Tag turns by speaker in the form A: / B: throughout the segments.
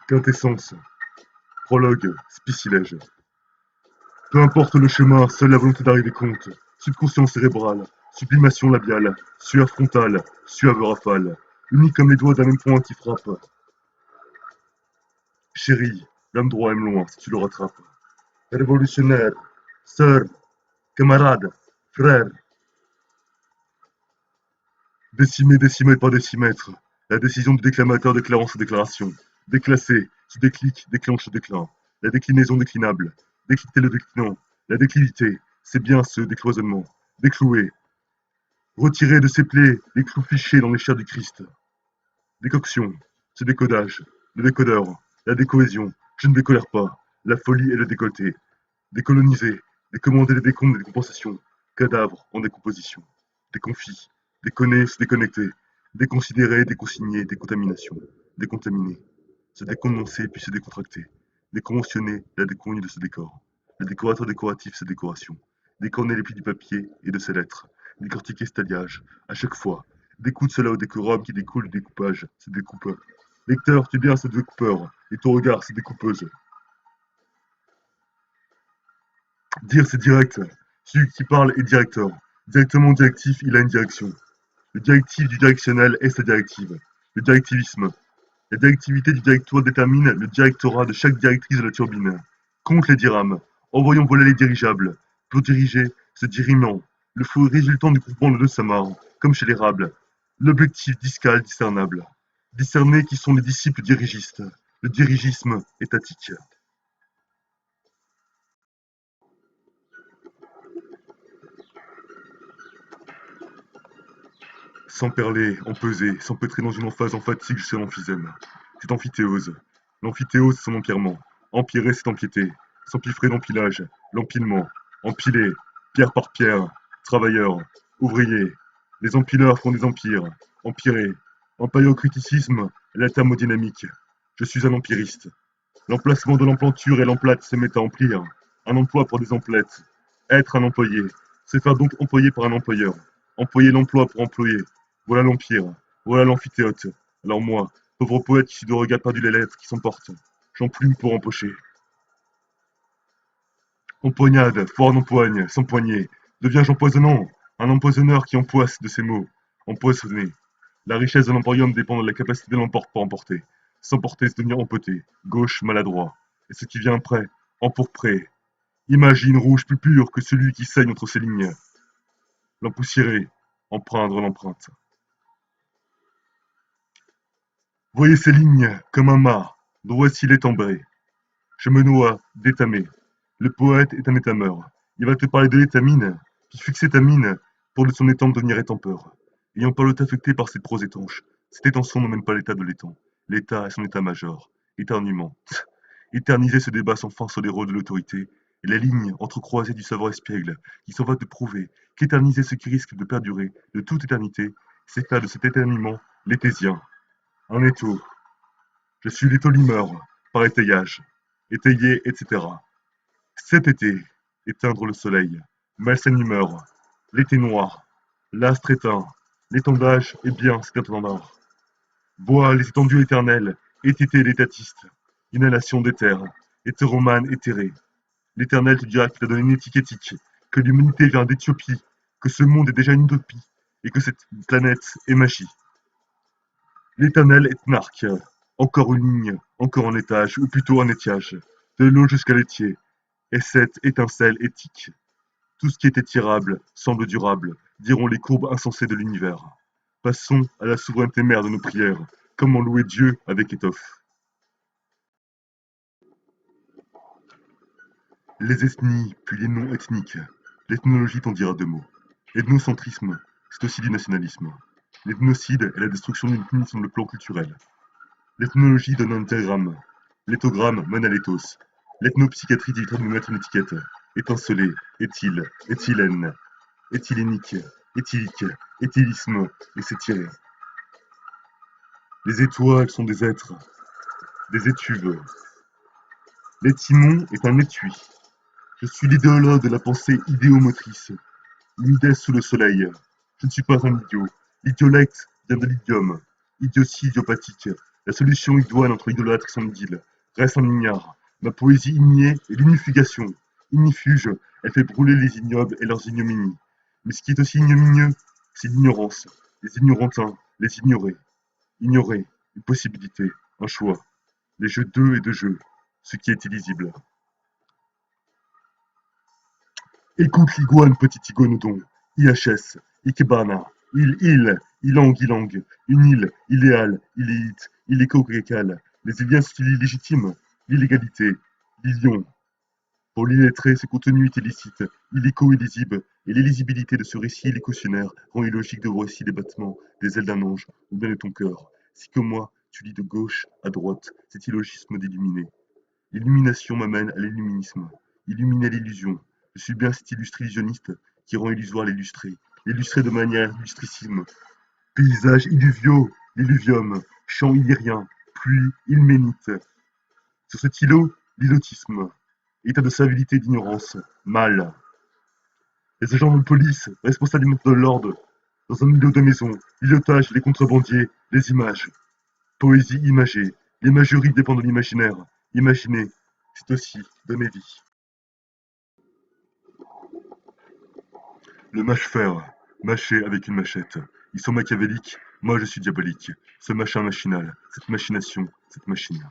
A: Quintessence, prologue, spicilège. Peu importe le chemin, seule la volonté d'arriver compte. Subconscience cérébrale, sublimation labiale, sueur frontale, suave rafale, unis comme les doigts d'un même point qui frappe. Chérie, l'homme droit aime loin si tu le rattrapes. Révolutionnaire, sœur, camarade, frère. Décimé, décimètre par décimètre. La décision du déclamateur déclarant sa déclaration. Déclassé, tu décliques, déclenche le déclin. La déclinaison déclinable. Décliter le déclinant. La déclivité, c'est bien ce décloisonnement. Déclouer. Retirer de ses plaies les clous fichés dans les chairs du Christ. Décoction, ce décodage. Le décodeur. La décohésion. Je ne décolère pas. La folie et le décolleté. Décoloniser. Décommander les décombres et les décompensations. Cadavres en décomposition. Déconfit. Déconner, se déconnecter. Déconsidérer, déconsigner, décontamination. Décontaminer. Se décondenser puis se décontracter. Déconventionner, la déconvenue de ce décor. Le décorateur décoratif, sa décoration. Décorner les plis du papier et de ses lettres. Décortiquer cet alliage. À chaque fois. Découdre cela au décorum qui découle du découpage. Se découpe. Lecteur, tu es bien ce découpeur. Et ton regard, c'est découpeuse. Dire, c'est direct. Celui qui parle est directeur. Directement directif, il a une direction. Le directif du directionnel est sa directive. Le directivisme. La directivité du directoire détermine le directorat de chaque directrice de la turbine. Compte les dirames. Envoyons voler les dirigeables. Pour diriger, ce dirimant. Le flot résultant du groupement de deux samarres, comme chez l'érable. L'objectif discal discernable. Discerner qui sont les disciples dirigistes. Le dirigisme étatique. Sans perler, empesé, s'empêtrer dans une emphase emphatique jusqu'à l'emphysème. C'est amphithéose. L'amphithéose, c'est son empierrement. Empirer, c'est empiéter. S'empiffrer d'empilage. L'empilement. Empiler. Pierre par pierre. Travailleurs. Ouvriers. Les empileurs font des empires. Empirer. Empailleur-criticisme est la thermodynamique. Je suis un empiriste. L'emplacement de l'emplanture et l'emplate se met à emplir. Un emploi pour des emplettes. Être un employé. Se faire donc employer par un employeur. Employer l'emploi pour employer. Voilà l'empire. Voilà l'amphithéâtre. Alors moi, pauvre poète qui de regard perdu les lettres qui s'emportent, j'emplume pour empocher. Empoignade, foire d'empoigne, s'empoigner. Deviens-je empoisonnant? Un empoisonneur qui empoisse de ses mots. Empoisonner. La richesse de l'emporium dépend de la capacité de l'emporte pour emporter. S'emporter, c'est devenir empoté. Gauche, maladroit. Et ce qui vient après, empourpré. Imagine rouge plus pur que celui qui saigne entre ses lignes. L'empoussiérer, empreindre l'empreinte. Voyez ces lignes, comme un mât, dont voici l'étambré. Je me noie, d'étamé. Le poète est un étameur. Il va te parler de l'étamine, puis fixer ta mine pour de son étampe devenir étampeur. Ayant pas l'autre affecté par cette prose étanche, cette étention n'emmène pas l'état de l'étang. L'état est son état-major. Éternuement. Éterniser ce débat sans fin sur les rôles de l'autorité, et la ligne entrecroisée du savoir espiègle, qui s'en va te prouver qu'éterniser ce qui risque de perdurer de toute éternité, c'est faire de cet éternuement l'éthésien. Un étau. Je suis l'étau-limeur, par étayage. Étayer, etc. Cet été, éteindre le soleil. Malsaine humeur. L'été noir. L'astre éteint. L'étendage est bien cet étendard. Bois les étendues éternelles. Étité l'étatiste. Inhalation d'éther. Hétéromane éthéré. L'éternel te dira qu'il a donné une éthique éthique, que l'humanité vient d'Éthiopie, que ce monde est déjà une utopie, et que cette planète est magie. L'éternel est narque. Encore une ligne, encore un étage, ou plutôt un étiage, de l'eau jusqu'à l'étier, et cette étincelle éthique. Tout ce qui est étirable semble durable, diront les courbes insensées de l'univers. Passons à la souveraineté mère de nos prières. Comment louer Dieu avec étoffe? Les ethnies, puis les noms ethniques. L'ethnologie t'en dira deux mots. Ethnocentrisme, c'est aussi du nationalisme. L'ethnocide est la destruction d'une ethnie sur le plan culturel. L'ethnologie donne un diagramme. L'éthogramme mène à l'éthos. L'ethnopsychiatrie évitera de nous mettre une étiquette. Étincelé, éthyle, éthylène, éthylénique, éthylique, éthylisme, et c'est tiré. Les étoiles sont des êtres, des étuves. L'étimon est un étui. Je suis l'idéologue de la pensée idéomotrice. Une sous le soleil. Je ne suis pas un idiot. L'idiolecte vient de l'idiome. Idiotie idiopathique. La solution idoine entre l'idolâtre et son idylle. Reste un ignare. Ma poésie ignée est l'unifugation. Ignifuge, elle fait brûler les ignobles et leurs ignominies. Mais ce qui est aussi ignominieux, c'est l'ignorance. Les ignorantins, les ignorer. Ignorer, une possibilité, un choix. Les jeux d'eux et de jeux, ce qui est illisible. Écoute l'iguane, petit iguanodon. IHS, Ikebana, Ilang, une île, idéale, illéite, illéco-grécale. Les Iliens sont illégitimes, l'illégalité, l'illion. Pour l'illettré, ce contenu est illicite, illico-illisible, et l'illisibilité de ce récit illicautionnaire rend illogique de voir ici les battements des ailes d'un ange ou bien de ton cœur. Si comme moi, tu lis de gauche à droite cet illogisme d'illuminer. L'illumination m'amène à l'illuminisme. Illuminer l'illusion. Je suis bien cet illustre illusionniste qui rend illusoire l'illustré. L'illustré de manière illustrissime. Paysages illuviaux, l'illuvium. Chant illyrien, pluie ilménite. Sur cet îlot, l'ilotisme. État de civilité et d'ignorance. Mal. Les agents de police, responsables de l'ordre. Dans un îlot de maison, l'îlotage, les contrebandiers, les images. Poésie imagée. L'imagerie dépend de l'imaginaire. Imaginer, c'est aussi donner vie. Le mâche-fer, mâcher avec une machette. Ils sont machiavéliques, moi je suis diabolique. Ce machin machinal, cette machination, cette machine.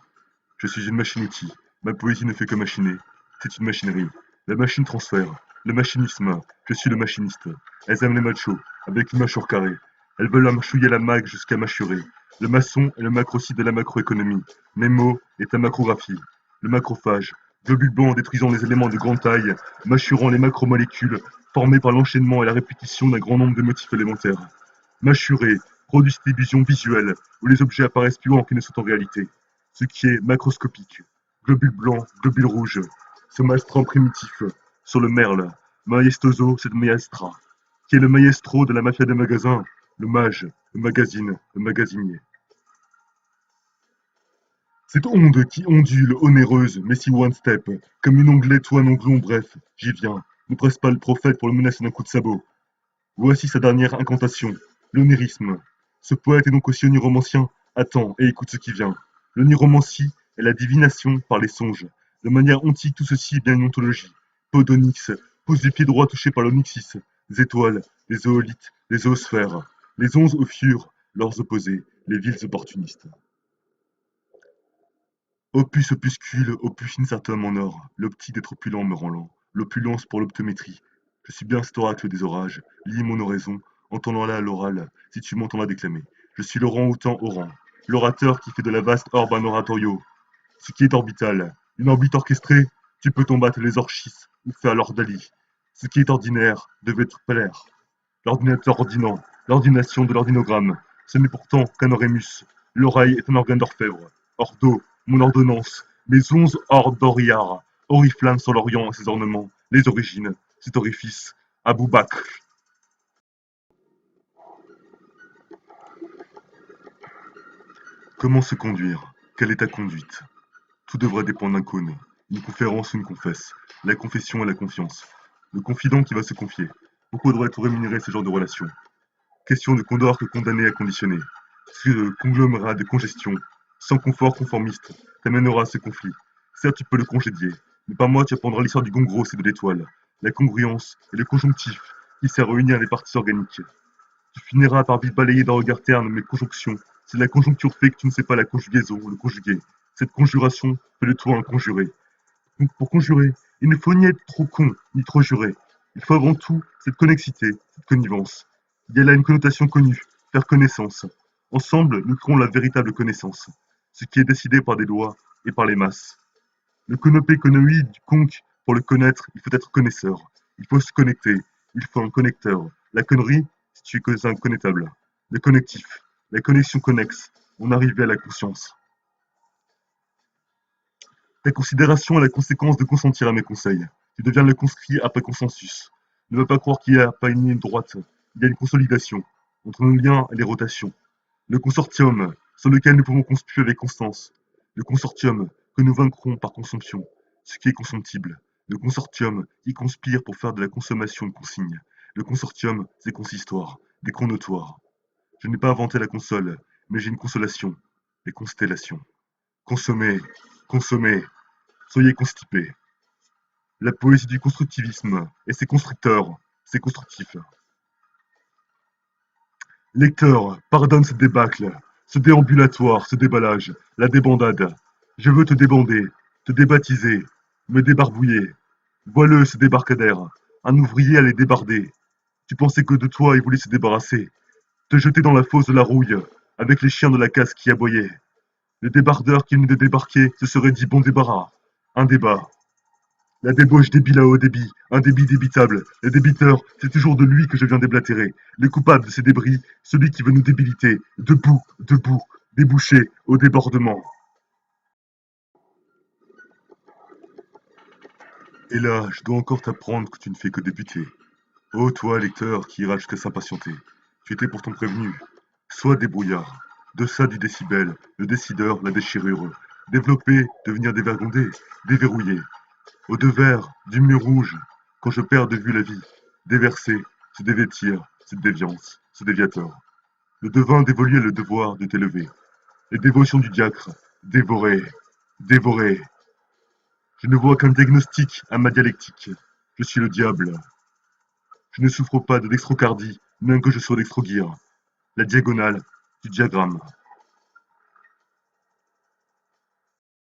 A: Je suis une machine-outil. Ma poésie ne fait que machiner. C'est une machinerie. La machine transfère. Le machinisme. Je suis le machiniste. Elles aiment les machos, avec une mâchoire carrée. Elles veulent la mâchouiller la mague jusqu'à mâchurer. Le maçon est le macrocide de la macroéconomie. Nemo est la macrographie. Le macrophage. Globule blanc en détruisant les éléments de grande taille, mâchurant les macromolécules, formées par l'enchaînement et la répétition d'un grand nombre de motifs élémentaires. Mâchurer produit cette illusion visuelle, où les objets apparaissent plus grands qu'ils ne sont en réalité. Ce qui est macroscopique. Globule blanc, globule rouge. Ce maelstrom primitif. Sur le merle. Maestoso, c'est le maestra. Qui est le maestro de la mafia des magasins. Le mage, le magazine, le magasinier. Cette onde qui ondule, onéreuse, mais si one step, comme une onglette ou un onglon, bref, j'y viens. Ne presse pas le prophète pour le menacer d'un coup de sabot. Voici sa dernière incantation, l'onérisme. Ce poète est donc aussi oniromancien. Attends et écoute ce qui vient. L'oniromancie est la divination par les songes. De manière ontique, tout ceci est bien une ontologie. Peu d'onyx, pose du pied droit touché par l'onyxis, les étoiles, les zoolithes, les zoosphères, les onze ophiures, leurs opposés, les villes opportunistes. Opus opuscule, opus incertum en or, l'optique d'être opulent me rend lent, l'opulence pour l'optométrie. Je suis bien cet oracle des orages, lis mon oraison, entendant-la à l'oral, si tu m'entends la déclamer. Je suis l'orang autant orant, l'orateur qui fait de la vaste orbe un oratorio. Ce qui est orbital, une orbite orchestrée, tu peux t'en battre les orchis ou faire l'ordalie. Ce qui est ordinaire devait être plaire. L'ordinateur ordinant, l'ordination de l'ordinogramme, ce n'est pourtant qu'un orémus. L'oreille est un organe d'orfèvre. Ordo, mon ordonnance, mes 11 ordoriards, oriflammes sur l'Orient et ses ornements, les origines, cet orifice, Abou Bakr. Comment se conduire? Quelle est ta conduite? Tout devrait dépendre d'un cône. Une conférence ou une confesse. La confession et la confiance. Le confident qui va se confier. Pourquoi devrait-on rémunérer ce genre de relation? Question de condor que condamné à conditionner. Ce conglomérat de congestion, sans confort conformiste, t'amènera à ce conflit. Certes, tu peux le congédier, mais par moi, tu apprendras l'histoire du gongros et de l'étoile, la congruence et le conjonctif qui sert à réunir les parties organiques. Tu finiras par vite balayer d'un regard terne mes conjonctions. Si la conjoncture fait que tu ne sais pas la conjugaison, le conjuguer, cette conjuration fait de toi un conjuré. Donc, pour conjurer, il ne faut ni être trop con, ni trop juré. Il faut avant tout cette connexité, cette connivence. Il y a là une connotation connue, faire connaissance. Ensemble, nous créons la véritable connaissance, ce qui est décidé par des lois et par les masses. Le conopé conoïde du conque, pour le connaître, il faut être connaisseur. Il faut se connecter, il faut un connecteur. La connerie, si tu es un connétable. Le connectif, la connexion connexe, on arrivait à la conscience. Ta considération est la conséquence de consentir à mes conseils. Tu deviens le conscrit après consensus. Ne veux pas croire qu'il n'y a pas une ligne droite. Il y a une consolidation entre nos liens et les rotations. Le consortium sur lequel nous pouvons constituer avec constance. Le consortium que nous vaincrons par consomption. Ce qui est consomptible. Le consortium qui conspire pour faire de la consommation une consigne. Le consortium des consistoires, des chronotoires. Je n'ai pas inventé la console, mais j'ai une consolation. Les constellations. Consommez, consommez, soyez constipés. La poésie du constructivisme et ses constructeurs, ses constructifs. Lecteur, pardonne ce débâcle, ce déambulatoire, ce déballage, la débandade. Je veux te débander, te débaptiser, me débarbouiller. Vois-le, ce débarcadère, un ouvrier allait débarder. Tu pensais que de toi il voulait se débarrasser, te jeter dans la fosse de la rouille, avec les chiens de la casse qui aboyaient. Le débardeur qui venait de débarquer se serait dit bon débarras. Un débat. La débauche débile à haut débit, un débit débitable. Le débiteur, c'est toujours de lui que je viens déblatérer. Le coupable de ces débris, celui qui veut nous débiliter. Debout, debout, débouché au débordement. Et là, je dois encore t'apprendre que tu ne fais que débuter. Ô toi, lecteur, qui iras jusqu'à s'impatienter. Tu étais pourtant prévenu. Sois débrouillard. Deçà du décibel, le décideur, la déchirure. Développer, devenir dévergondé, déverrouiller. Au devers du mur rouge, quand je perds de vue la vie, déverser, se dévêtir, cette déviance, ce déviateur. Le devin dévoluait le devoir de t'élever. Les dévotions du diacre, dévorer, dévorer. Je ne vois qu'un diagnostic à ma dialectique. Je suis le diable. Je ne souffre pas de dextrocardie, même que je sois dextroguire. La diagonale du diagramme.